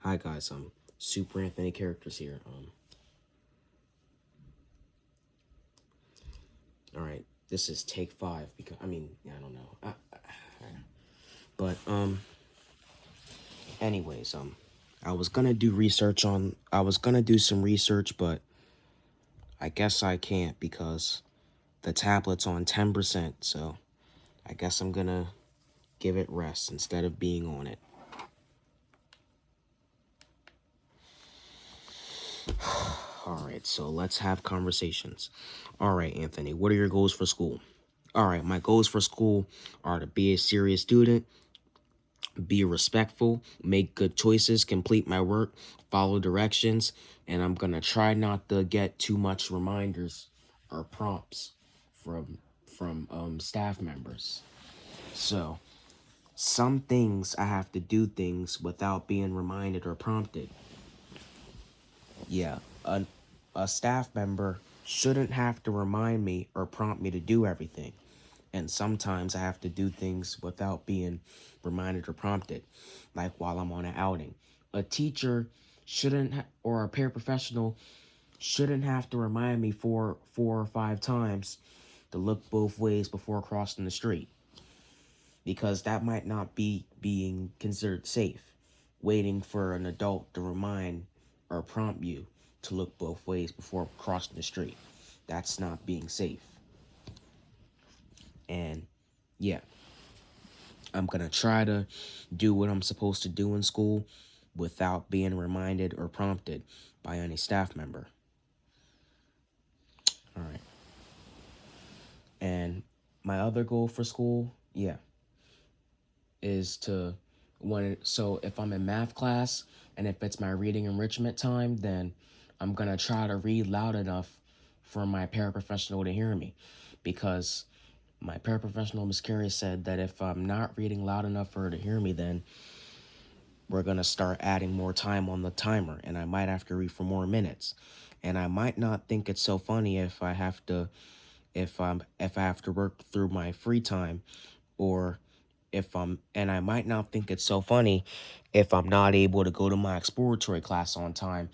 Hi guys, Super Anthony Characters here. All right, this is take 5 because I don't know. But anyways, I was gonna do some research, but I guess I can't because the tablet's on 10%. So I guess I'm gonna give it rest instead of being on it. All right, so let's have conversations. All right, Anthony, what are your goals for school? All right, my goals for school are to be a serious student, be respectful, make good choices, complete my work, follow directions, and I'm gonna try not to get too much reminders or prompts from staff members. So some things I have to do things without being reminded or prompted. Yeah, a staff member shouldn't have to remind me or prompt me to do everything. And sometimes I have to do things without being reminded or prompted, like while I'm on an outing. A teacher or a paraprofessional shouldn't have to remind me four or five times to look both ways before crossing the street, because that might not be being considered safe. Waiting for an adult to remind or prompt you to look both ways before crossing the street. That's not being safe. And yeah, I'm going to try to do what I'm supposed to do in school without being reminded or prompted by any staff member. All right. And my other goal for school, is to so if I'm in math class and if it's my reading enrichment time, then I'm going to try to read loud enough for my paraprofessional to hear me, because my paraprofessional, Miss Carey, said that if I'm not reading loud enough for her to hear me, then we're going to start adding more time on the timer, and I might have to read for more minutes. And I might not think it's so funny if I have to work through my free time, or and I might not think it's so funny if I'm not able to go to my exploratory class on time,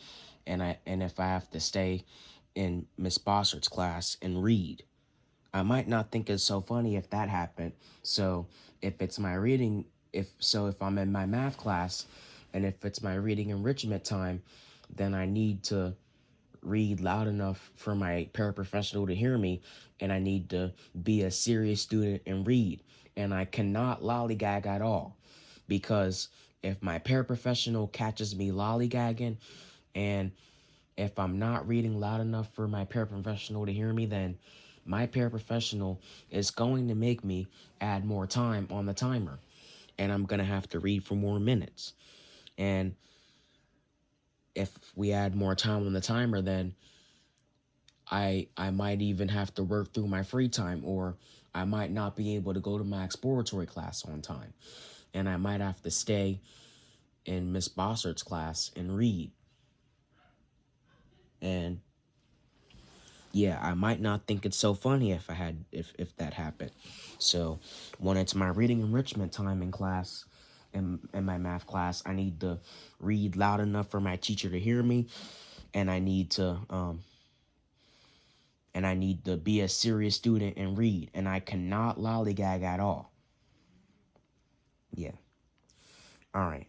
and if I have to stay in Miss Bossard's class and read. I might not think it's so funny if that happened. So if it's my reading, if I'm in my math class and if it's my reading enrichment time, then I need to read loud enough for my paraprofessional to hear me, and I need to be a serious student and read. And I cannot lollygag at all, because if my paraprofessional catches me lollygagging, and if I'm not reading loud enough for my paraprofessional to hear me, then my paraprofessional is going to make me add more time on the timer, and I'm going to have to read for more minutes. And if we add more time on the timer, then I might even have to work through my free time, or I might not be able to go to my exploratory class on time, and I might have to stay in Miss Bossard's class and read. And yeah, I might not think it's so funny if that happened. So when it's my reading enrichment time in class, in my math class, I need to read loud enough for my teacher to hear me, and I need to be a serious student and read, and I cannot lollygag at all. Yeah. All right.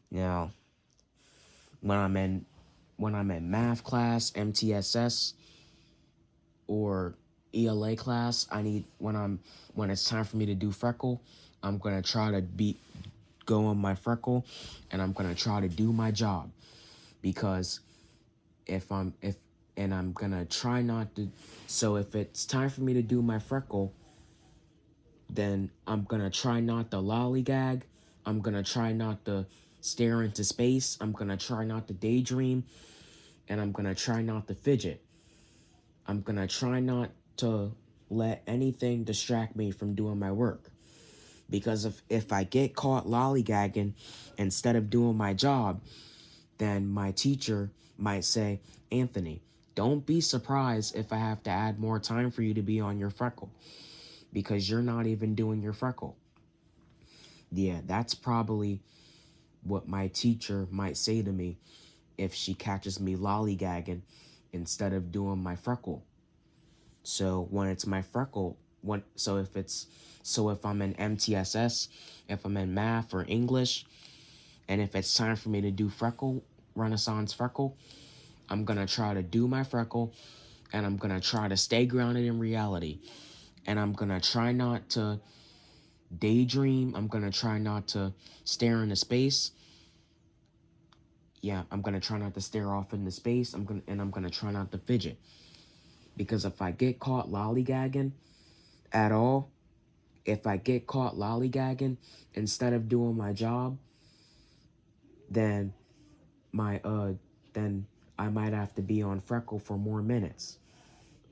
Now, when I'm in math class, MTSS, or ELA class, when it's time for me to do freckle, I'm gonna try to go on my freckle, and I'm gonna try to do my job, because I'm gonna try not to. So if it's time for me to do my freckle, then I'm gonna try not to lollygag. I'm gonna try not to stare into space. I'm gonna try not to daydream, and I'm gonna try not to fidget. I'm gonna try not to let anything distract me from doing my work. Because if I get caught lollygagging instead of doing my job, then my teacher might say, Anthony, don't be surprised if I have to add more time for you to be on your freckle, because you're not even doing your freckle. Yeah, that's probably what my teacher might say to me if she catches me lollygagging instead of doing my freckle. So when it's my freckle, so if I'm in MTSS, if I'm in math or English, and if it's time for me to do freckle, Renaissance freckle, I'm gonna try to do my freckle, and I'm gonna try to stay grounded in reality. And I'm gonna try not to daydream. I'm gonna try not to stare into space. Yeah, I'm gonna try not to stare off into space. I'm gonna try not to fidget. Because if I get caught lollygagging at all, if I get caught lollygagging instead of doing my job, then my then I might have to be on freckle for more minutes.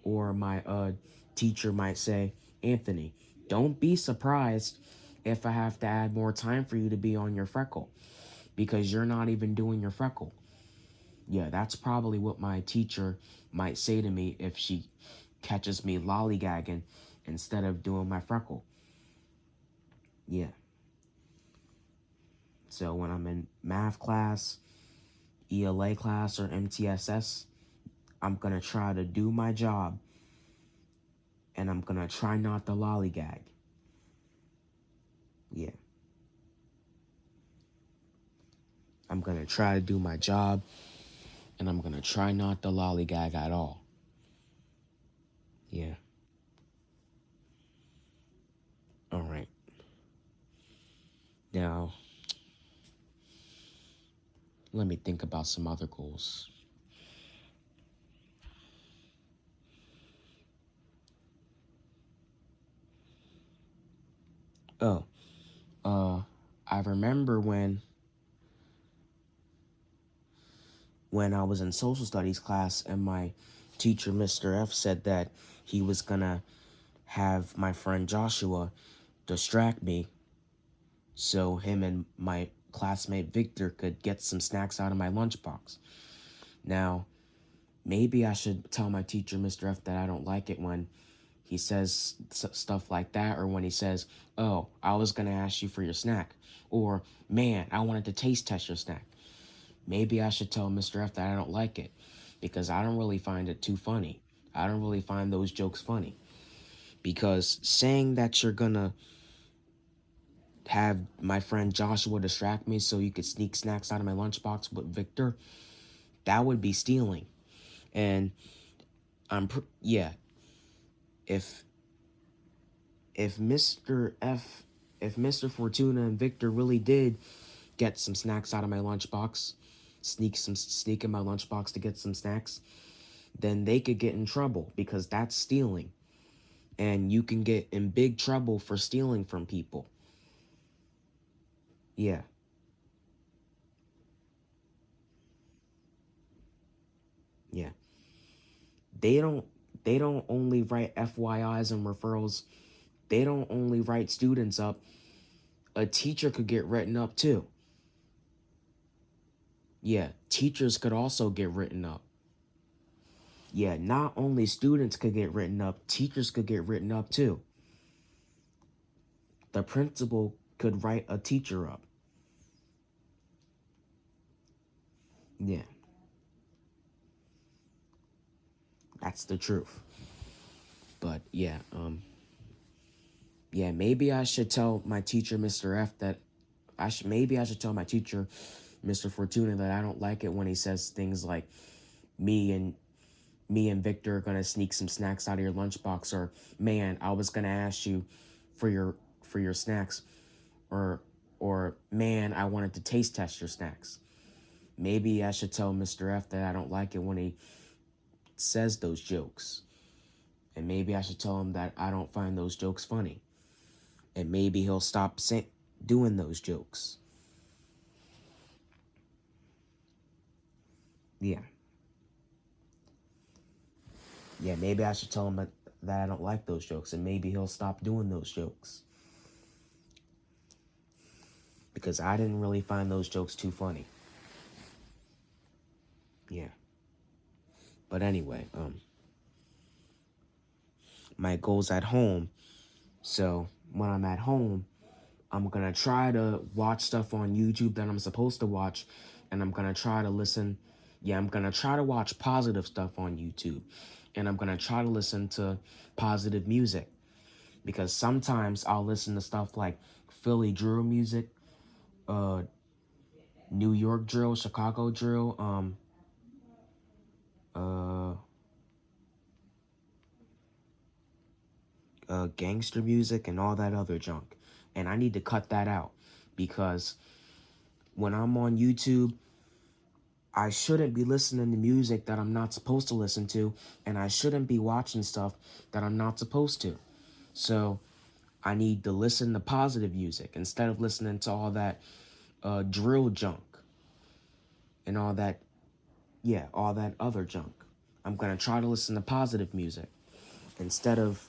Or my teacher might say, Anthony, don't be surprised if I have to add more time for you to be on your freckle because you're not even doing your freckle. Yeah, that's probably what my teacher might say to me if she catches me lollygagging instead of doing my freckle. Yeah. So when I'm in math class, ELA class, or MTSS, I'm going to try to do my job and I'm going to try not to lollygag. Yeah. I'm going to try to do my job and I'm going to try not to lollygag at all. Yeah. All right. Now, let me think about some other goals. Oh, I remember when I was in social studies class and my teacher, Mr. F, said that he was gonna have my friend Joshua distract me so him and my classmate Victor could get some snacks out of my lunchbox. Now, maybe I should tell my teacher, Mr. F, that I don't like it when he says stuff like that, or when he says, oh, I was gonna ask you for your snack, or man, I wanted to taste test your snack. Maybe I should tell Mr. F that I don't like it because I don't really find it too funny. I don't really find those jokes funny. Because saying that you're gonna have my friend Joshua distract me so you could sneak snacks out of my lunchbox with Victor, that would be stealing. And yeah, if if Mr. F if Mr. Fortuna and Victor really did get some snacks out of my lunchbox, sneak in my lunchbox to get some snacks, then they could get in trouble because that's stealing. And you can get in big trouble for stealing from people. Yeah. Yeah. They don't they don't only write FYIs and referrals. They don't only write students up. A teacher could get written up too. Yeah, teachers could also get written up. Yeah, not only students could get written up, teachers could get written up too. The principal could write a teacher up. Yeah, that's the truth. But yeah, maybe I should tell my teacher, Mr. F, that maybe I should tell my teacher, Mr. Fortuna, that I don't like it when he says things like me and me and Victor are gonna sneak some snacks out of your lunchbox, or man, I was gonna ask you for your snacks, or man, I wanted to taste test your snacks. Maybe I should tell Mr. F that I don't like it when he says those jokes. And maybe I should tell him that I don't find those jokes funny. And maybe he'll stop doing those jokes. Yeah. Yeah, maybe I should tell him that I don't like those jokes, and maybe he'll stop doing those jokes. Because I didn't really find those jokes too funny. Yeah. But anyway, my goals at home. So when I'm at home, I'm gonna try to watch stuff on YouTube that I'm supposed to watch, and I'm gonna try to listen. Yeah, I'm gonna try to watch positive stuff on YouTube, and I'm gonna try to listen to positive music, because sometimes I'll listen to stuff like Philly drill music, uh, New York drill, Chicago drill, uh, gangster music, and all that other junk, and I need to cut that out, because when I'm on YouTube, I shouldn't be listening to music that I'm not supposed to listen to, and I shouldn't be watching stuff that I'm not supposed to. So I need to listen to positive music instead of listening to all that drill junk and all that, yeah, all that other junk. I'm gonna try to listen to positive music instead of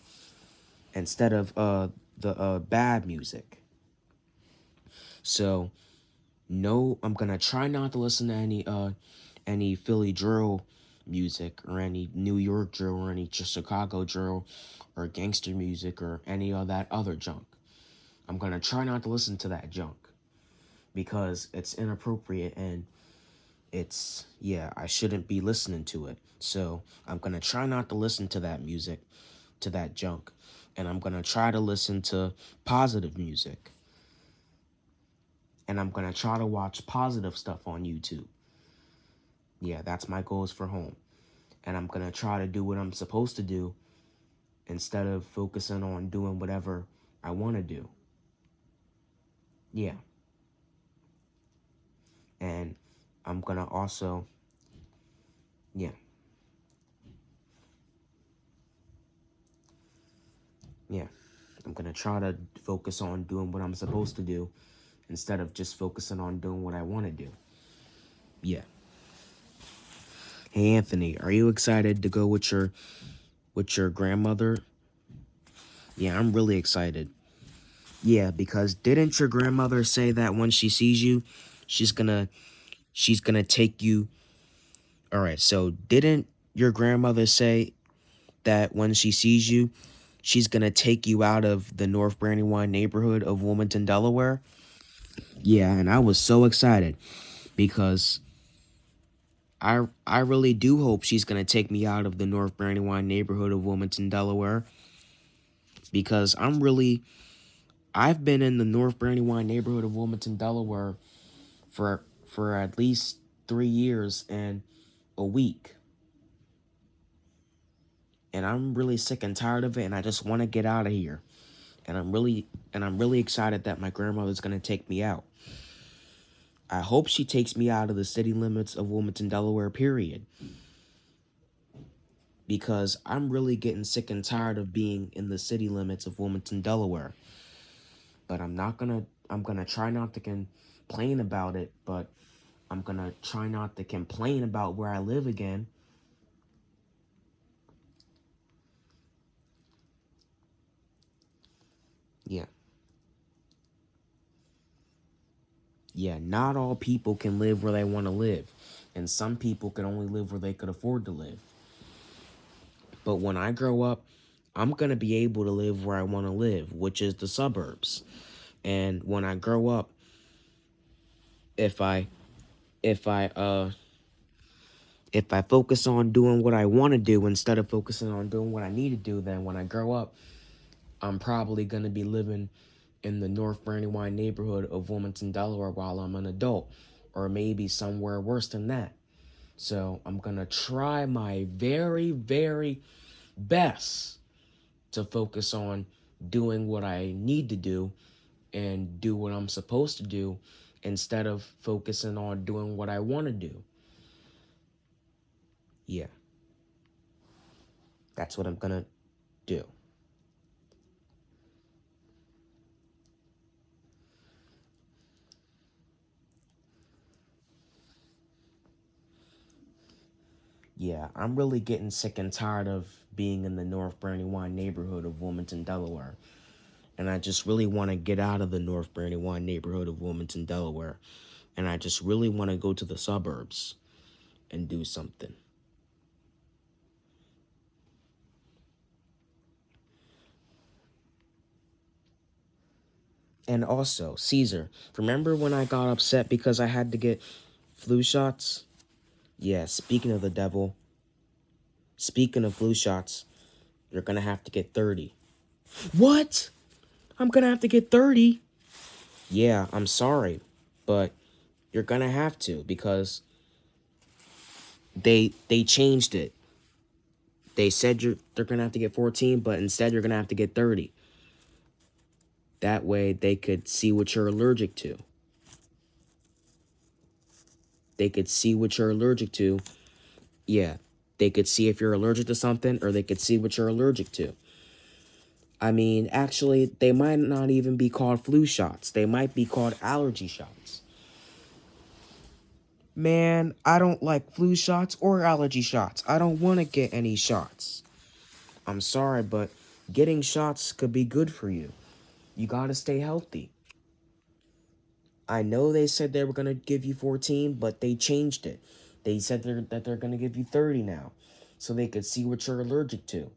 the bad music. So no, I'm gonna try not to listen to any Philly drill music or any New York drill or any Chicago drill or gangster music or any of that other junk. I'm gonna try not to listen to that junk because it's inappropriate and it's, yeah, I shouldn't be listening to it. So I'm gonna try not to listen to that music, to that junk, and I'm gonna try to listen to positive music. And I'm gonna try to watch positive stuff on YouTube. Yeah, that's my goals for home. And I'm gonna try to do what I'm supposed to do instead of focusing on doing whatever I want to do. Yeah. And I'm gonna also, yeah, yeah. I'm gonna try to focus on doing what I'm supposed to do instead of just focusing on doing what I want to do. Yeah. Hey Anthony, are you excited to go with your grandmother? Yeah, I'm really excited. Yeah, because didn't your grandmother say that when she sees you, she's gonna she's gonna take you. All right, so didn't your grandmother say that when she sees you, she's gonna take you out of the North Brandywine neighborhood of Wilmington, Delaware? Yeah, and I was so excited because I really do hope she's gonna take me out of the North Brandywine neighborhood of Wilmington, Delaware, because I've been in the North Brandywine neighborhood of Wilmington, Delaware for at least 3 years and a week. And I'm really sick and tired of it, and I just want to get out of here. And I'm really excited that my grandmother's gonna take me out. I hope she takes me out of the city limits of Wilmington, Delaware, period. Because I'm really getting sick and tired of being in the city limits of Wilmington, Delaware. But I'm gonna try not to complain about it, but I'm gonna try not to complain about where I live again. Yeah. Yeah, not all people can live where they want to live. And some people can only live where they could afford to live. But when I grow up, I'm going to be able to live where I want to live, which is the suburbs. And when I grow up, if I if I if I focus on doing what I want to do instead of focusing on doing what I need to do, then when I grow up, I'm probably going to be living in the North Brandywine neighborhood of Wilmington, Delaware while I'm an adult, or maybe somewhere worse than that. So I'm going to try my very, very best to focus on doing what I need to do and do what I'm supposed to do instead of focusing on doing what I want to do. Yeah, that's what I'm going to do. Yeah, I'm really getting sick and tired of being in the North Brandywine neighborhood of Wilmington, Delaware. And I just really want to get out of the North Brandywine neighborhood of Wilmington, Delaware. And I just really want to go to the suburbs and do something. And also, Caesar, remember when I got upset because I had to get flu shots? Yeah, speaking of flu shots, you're gonna have to get 30. What? I'm gonna have to get 30? Yeah, I'm sorry, but you're gonna have to because they changed it. They said they're gonna have to get 14, but instead you're gonna have to get 30. That way they could see what you're allergic to. They could see what you're allergic to. Yeah, they could see if you're allergic to something, or they could see what you're allergic to. I mean, actually, they might not even be called flu shots. They might be called allergy shots. Man, I don't like flu shots or allergy shots. I don't want to get any shots. I'm sorry, but getting shots could be good for you. You gotta stay healthy. I know they said they were gonna give you 14, but they changed it. They said that they're gonna give you 30 now, so they could see what you're allergic to.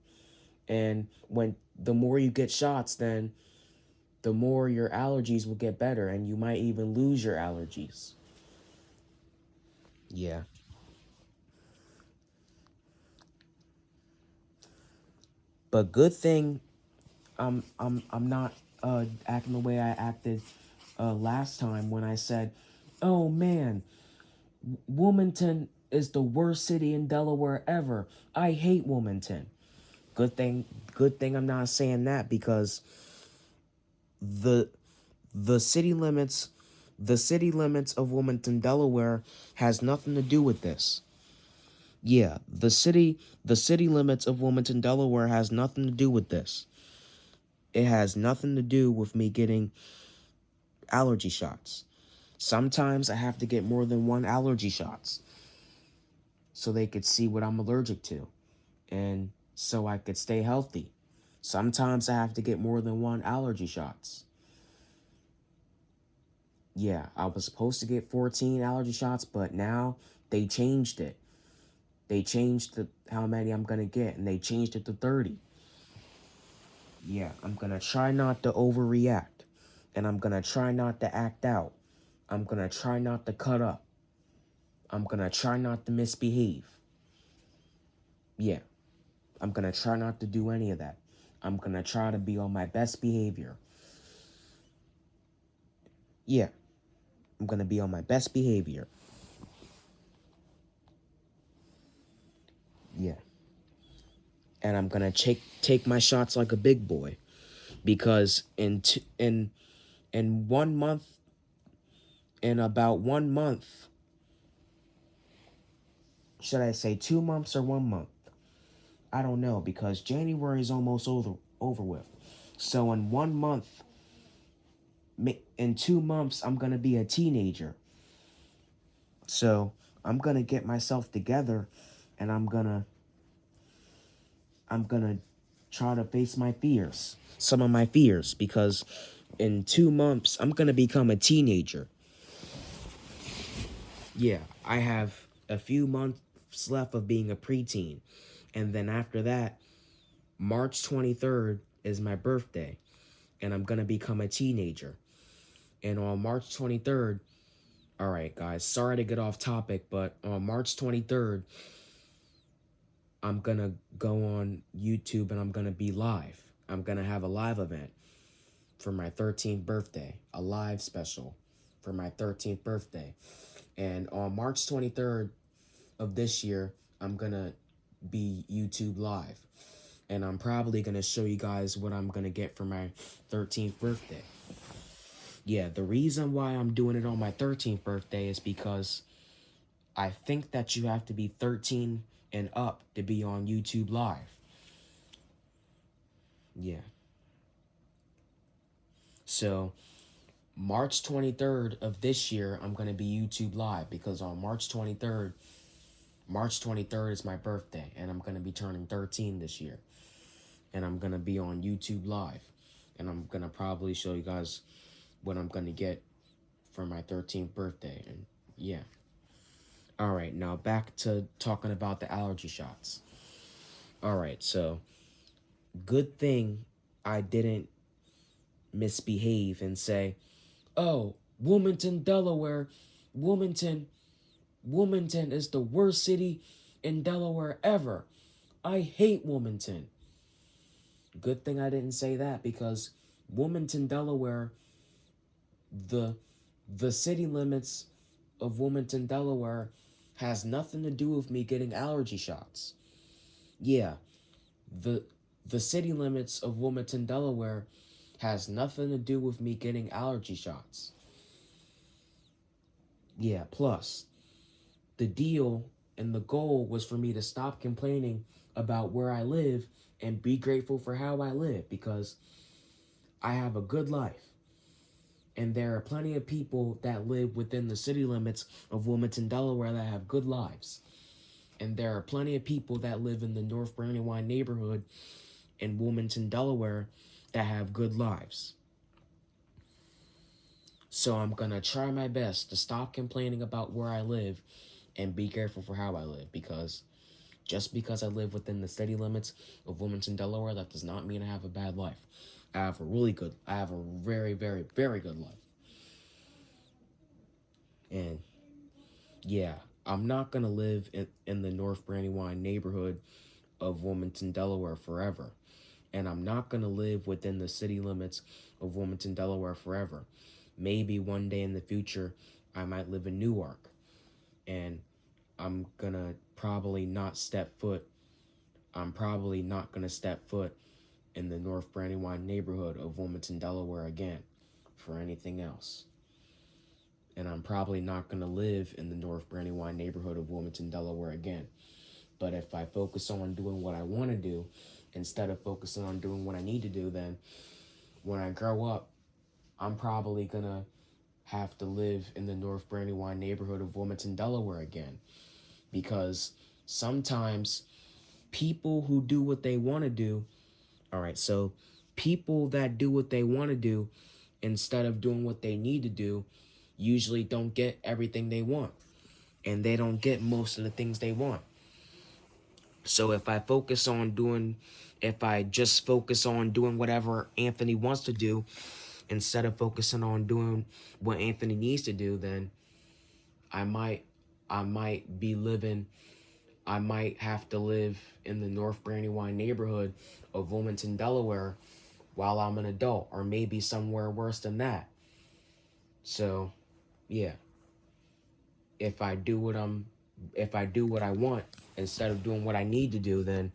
And when the more you get shots, then the more your allergies will get better, and you might even lose your allergies. Yeah, but good thing I'm not acting the way I acted last time when I said, "Oh man, Wilmington is the worst city in Delaware ever. I hate Wilmington." Good thing, good thing I'm not saying that because the the city limits, the city limits of Wilmington, Delaware, has nothing to do with this. Yeah, the city limits of Wilmington, Delaware, has nothing to do with this. It has nothing to do with me getting allergy shots. Sometimes I have to get more than one allergy shots so they could see what I'm allergic to and so I could stay healthy. Sometimes I have to get more than one allergy shots. Yeah, I was supposed to get 14 allergy shots, but now they changed it. They changed how many I'm going to get, and they changed it to 30. Yeah, I'm going to try not to overreact, and I'm going to try not to act out. I'm going to try not to cut up. I'm going to try not to misbehave. Yeah, I'm going to try not to do any of that. I'm going to try to be on my best behavior. Yeah, I'm going to be on my best behavior. Yeah. And I'm going to take my shots like a big boy because in 1 month, in about 1 month, should I say 2 months or 1 month? I don't know because January is almost over with. So in 1 month, in 2 months, I'm gonna be a teenager. So I'm gonna get myself together, and I'm gonna try to face my fears, some of my fears, because in 2 months I'm gonna become a teenager. Yeah, I have a few months left of being a preteen. And then after that, March 23rd is my birthday. And I'm going to become a teenager. And on March 23rd, all right, guys, sorry to get off topic, but on March 23rd, I'm going to go on YouTube and I'm going to be live. I'm going to have a live event for my 13th birthday, a live special for my 13th birthday. And on March 23rd of this year, I'm gonna be YouTube live. And I'm probably gonna show you guys what I'm gonna get for my 13th birthday. Yeah, the reason why I'm doing it on my 13th birthday is because I think that you have to be 13 and up to be on YouTube live. Yeah. So March 23rd of this year, I'm gonna be YouTube live because on March 23rd is my birthday, and I'm gonna be turning 13 this year. And I'm gonna be on YouTube live. And I'm gonna probably show you guys what I'm gonna get for my 13th birthday. And yeah. Alright, now back to talking about the allergy shots. Alright, so good thing I didn't misbehave and say, "Oh, Wilmington, Delaware, Wilmington, Wilmington is the worst city in Delaware ever. I hate Wilmington." Good thing I didn't say that, because Wilmington, Delaware, the the city limits of Wilmington, Delaware has nothing to do with me getting allergy shots. Yeah, the the city limits of Wilmington, Delaware has nothing to do with me getting allergy shots. Yeah, plus the deal and the goal was for me to stop complaining about where I live and be grateful for how I live, because I have a good life. And there are plenty of people that live within the city limits of Wilmington, Delaware that have good lives. And there are plenty of people that live in the North Brandywine neighborhood in Wilmington, Delaware that have good lives. So I'm going to try my best to stop complaining about where I live and be grateful for how I live, because just because I live within the city limits of Wilmington, Delaware, that does not mean I have a bad life. I have a very, very, very good life. And yeah, I'm not going to live in the North Brandywine neighborhood of Wilmington, Delaware forever. And I'm not going to live within the city limits of Wilmington, Delaware forever. Maybe one day in the future, I might live in Newark. And I'm going to probably not step foot. I'm probably not going to step foot in the North Brandywine neighborhood of Wilmington, Delaware again for anything else. And I'm probably not going to live in the North Brandywine neighborhood of Wilmington, Delaware again. But if I focus on doing what I want to do, instead of focusing on doing what I need to do, then when I grow up, I'm probably going to have to live in the North Brandywine neighborhood of Wilmington, Delaware again. Because sometimes people who do what they want to do, all right, so people that do what they want to do instead of doing what they need to do usually don't get everything they want. And they don't get most of the things they want. So if I just focus on doing whatever Anthony wants to do instead of focusing on doing what Anthony needs to do, then I might be living, I might have to live in the North Brandywine neighborhood of Wilmington, Delaware while I'm an adult, or maybe somewhere worse than that. So, yeah. If I do what I want instead of doing what I need to do, then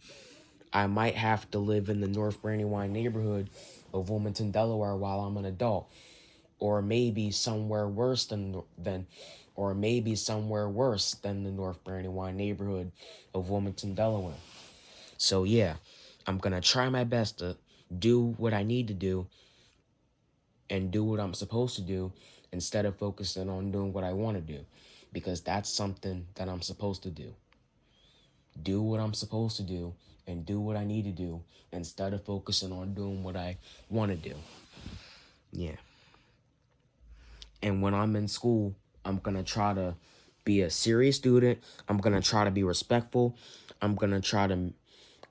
I might have to live in the North Brandywine neighborhood of Wilmington, Delaware while I'm an adult, or maybe somewhere worse than the North Brandywine neighborhood of Wilmington, Delaware. So yeah, I'm gonna try my best to do what I need to do and do what I'm supposed to do instead of focusing on doing what I want to do, because that's something that I'm supposed to do. Do what I'm supposed to do and do what I need to do instead of focusing on doing what I want to do. Yeah. And when I'm in school, I'm going to try to be a serious student. I'm going to try to be respectful. I'm going to try to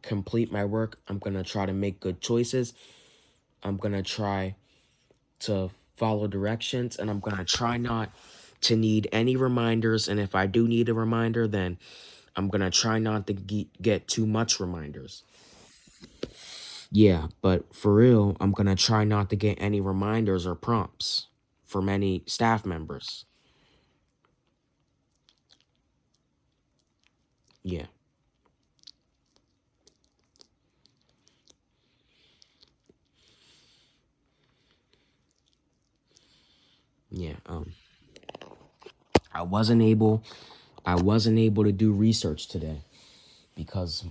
complete my work. I'm going to try to make good choices. I'm going to try to follow directions, and I'm going to try not to need any reminders. And if I do need a reminder, then I'm going to try not to get too much reminders. Yeah, but for real, I'm going to try not to get any reminders or prompts from any staff members. Yeah. Yeah. I wasn't able to do research today because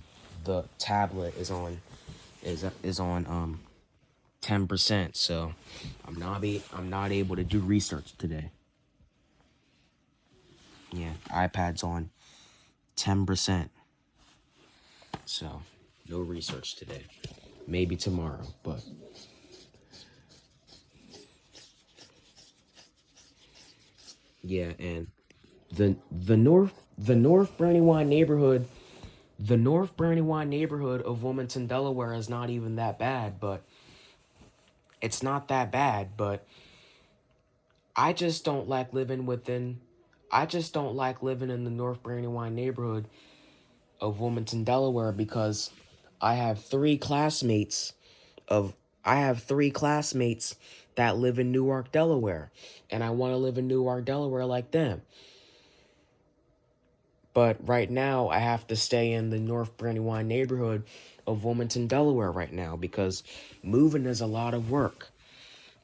the tablet is on 10%, so I'm not able to do research today. Yeah, iPad's on 10%. So, no research today. Maybe tomorrow, but yeah, and the North Brandywine neighborhood, of Wilmington, Delaware is not even that bad, but It's not that bad, but I just don't like living within. I just don't like living in the North Brandywine neighborhood of Wilmington, Delaware, because I have three classmates of I have three classmates that live in Newark, Delaware, and I want to live in Newark, Delaware like them. But right now, I have to stay in the North Brandywine neighborhood of Wilmington, Delaware right now because moving is a lot of work.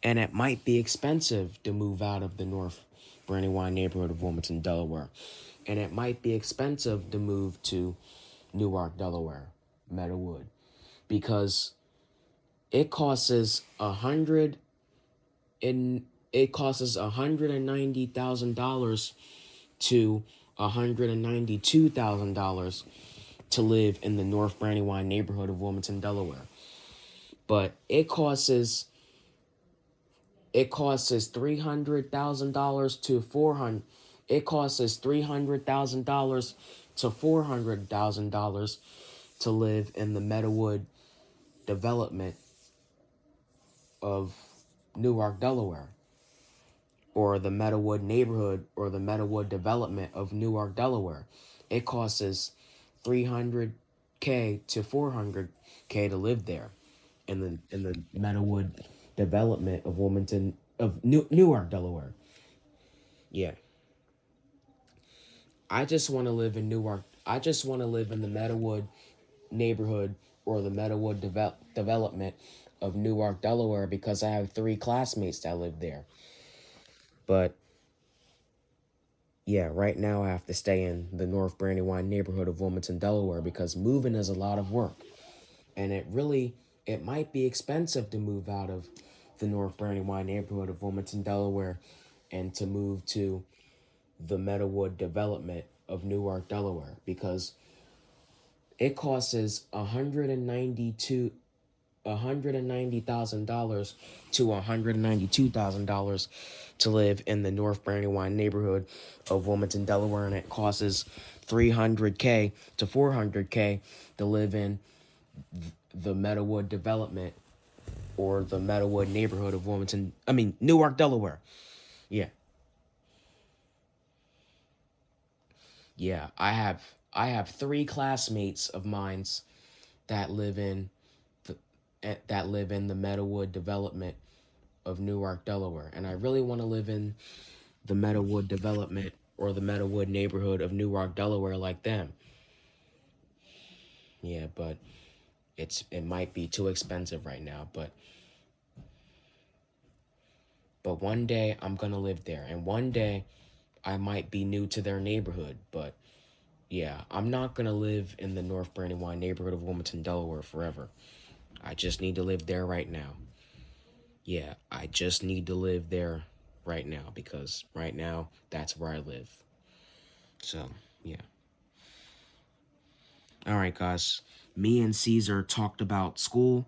And it might be expensive to move out of the North Brandywine neighborhood of Wilmington, Delaware. And it might be expensive to move to Newark, Delaware, Meadowood, because it costs $190,000 to $192,000 to live in the North Brandywine neighborhood of Wilmington, Delaware. But it costs us $300,000 to 400. It costs us $300,000 to $400,000 to live in the Meadowood development of Newark, Delaware, or the Meadowood neighborhood or the Meadowood development of Newark, Delaware. It costs us $300K to $400K to live there in the Meadowood development of Wilmington of Newark, Delaware. Yeah. I just want to live in Newark. I just want to live in the Meadowood neighborhood or the Meadowood development of Newark, Delaware because I have three classmates that live there. But yeah, right now I have to stay in the North Brandywine neighborhood of Wilmington, Delaware because moving is a lot of work. And it might be expensive to move out of the North Brandywine neighborhood of Wilmington, Delaware and to move to the Meadowood development of Newark, Delaware because it costs us $190,000 to $192,000 to live in the North Brandywine neighborhood of Wilmington, Delaware, and it costs us $300K to $400K to live in the Meadowood development or the Meadowood neighborhood of Newark, Delaware. Yeah. Yeah, I have three classmates of mine's that live in the Meadowood development of Newark, Delaware, and I really want to live in the Meadowood development or the Meadowood neighborhood of Newark, Delaware like them. Yeah, but it might be too expensive right now, but one day I'm gonna live there, and one day I might be new to their neighborhood, but yeah, I'm not gonna live in the North Brandywine neighborhood of Wilmington, Delaware forever. I just need to live there right now. Yeah, I just need to live there right now because right now that's where I live. So, yeah. All right, guys. Me and Cesar talked about school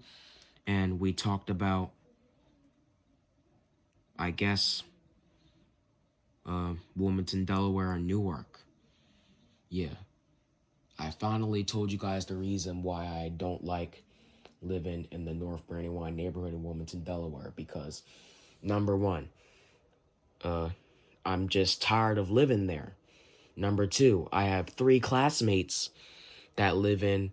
and we talked about, I guess, Wilmington, Delaware, and Newark. Yeah. I finally told you guys the reason why I don't like living in the North Brandywine neighborhood in Wilmington, Delaware because number one, I'm just tired of living there. Number two, I have three classmates that live in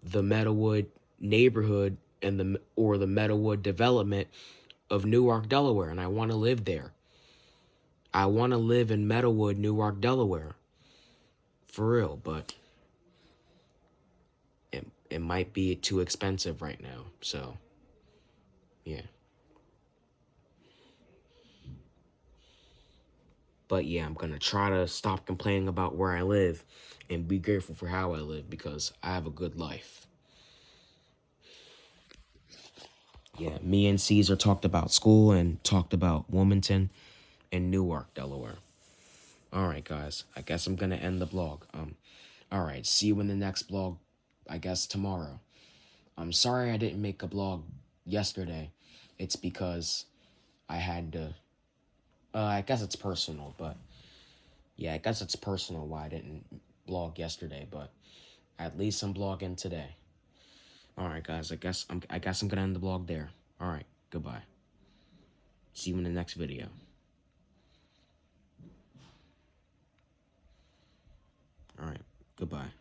the Meadowood neighborhood and the Meadowood development of Newark, Delaware, and I want to live there. I want to live in Meadowood, Newark, Delaware. For real, but it might be too expensive right now. So, yeah. But yeah, I'm going to try to stop complaining about where I live and be grateful for how I live because I have a good life. Yeah, me and Caesar talked about school and talked about Wilmington and Newark, Delaware. All right, guys. I guess I'm going to end the blog. All right, see you in the next blog, I guess tomorrow. I'm sorry I didn't make a blog yesterday. It's because I had to I guess it's personal, but yeah, I guess it's personal why I didn't blog yesterday, but at least I'm blogging today. All right, guys. I guess I'm gonna end the blog there. Alright, goodbye. See you in the next video. Alright, goodbye.